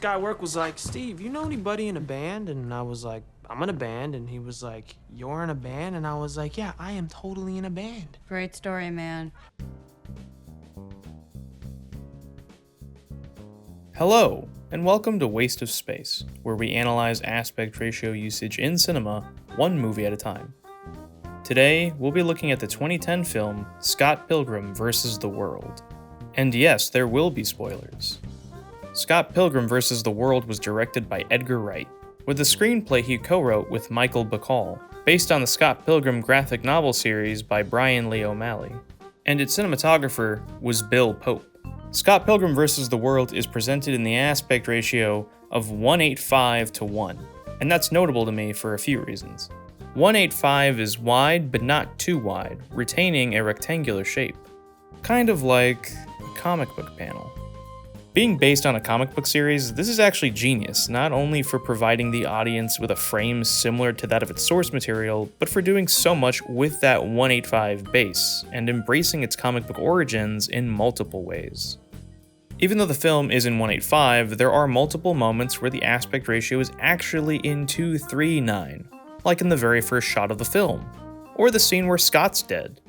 Skywork was like, Steve, you know anybody in a band? And I was like, I'm in a band. And he was like, you're in a band? And I was like, yeah, I am totally in a band. Great story, man. Hello, and welcome to Waste of Space, where we analyze aspect ratio usage in cinema, one movie at a time. Today, we'll be looking at the 2010 film Scott Pilgrim vs. the World. And yes, there will be spoilers. Scott Pilgrim vs. the World was directed by Edgar Wright, with a screenplay he co-wrote with Michael Bacall, based on the Scott Pilgrim graphic novel series by Brian Lee O'Malley, and its cinematographer was Bill Pope. Scott Pilgrim vs. the World is presented in the aspect ratio of 1:8:5 to 1, and that's notable to me for a few reasons. 1:8:5 is wide but not too wide, retaining a rectangular shape. Kind of like a comic book panel. Being based on a comic book series, this is actually genius, not only for providing the audience with a frame similar to that of its source material, but for doing so much with that 1:8:5 base, and embracing its comic book origins in multiple ways. Even though the film is in 1:8:5, there are multiple moments where the aspect ratio is actually in 2:3:9, like in the very first shot of the film, or the scene where Scott's dead.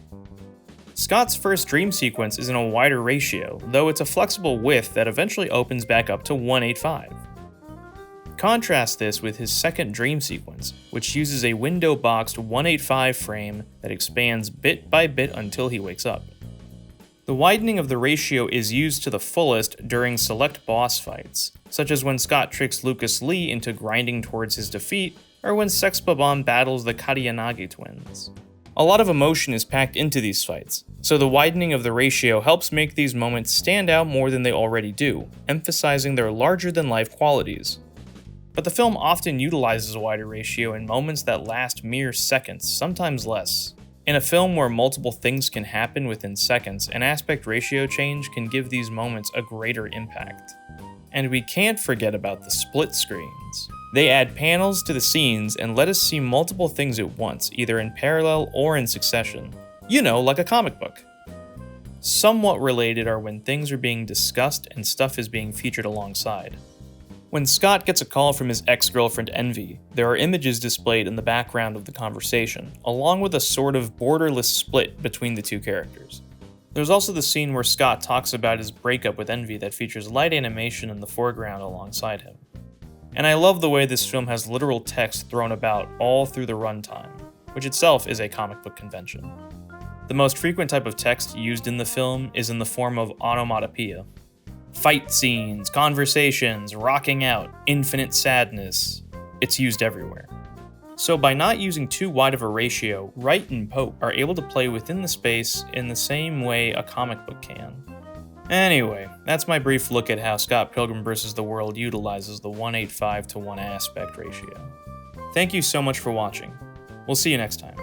Scott's first dream sequence is in a wider ratio, though it's a flexible width that eventually opens back up to 1:8:5. Contrast this with his second dream sequence, which uses a window-boxed 1:8:5 frame that expands bit by bit until he wakes up. The widening of the ratio is used to the fullest during select boss fights, such as when Scott tricks Lucas Lee into grinding towards his defeat, or when Sex Bob-omb battles the Katayanagi twins. A lot of emotion is packed into these fights, so the widening of the ratio helps make these moments stand out more than they already do, emphasizing their larger-than-life qualities. But the film often utilizes a wider ratio in moments that last mere seconds, sometimes less. In a film where multiple things can happen within seconds, an aspect ratio change can give these moments a greater impact. And we can't forget about the split screens. They add panels to the scenes and let us see multiple things at once, either in parallel or in succession. You know, like a comic book. Somewhat related are when things are being discussed and stuff is being featured alongside. When Scott gets a call from his ex-girlfriend Envy, there are images displayed in the background of the conversation, along with a sort of borderless split between the two characters. There's also the scene where Scott talks about his breakup with Envy that features light animation in the foreground alongside him. And I love the way this film has literal text thrown about all through the runtime, which itself is a comic book convention. The most frequent type of text used in the film is in the form of onomatopoeia. Fight scenes, conversations, rocking out, infinite sadness. It's used everywhere. So by not using too wide of a ratio, Wright and Pope are able to play within the space in the same way a comic book can. Anyway, that's my brief look at how Scott Pilgrim vs. the World utilizes the 1:8:5 to 1 aspect ratio. Thank you so much for watching. We'll see you next time.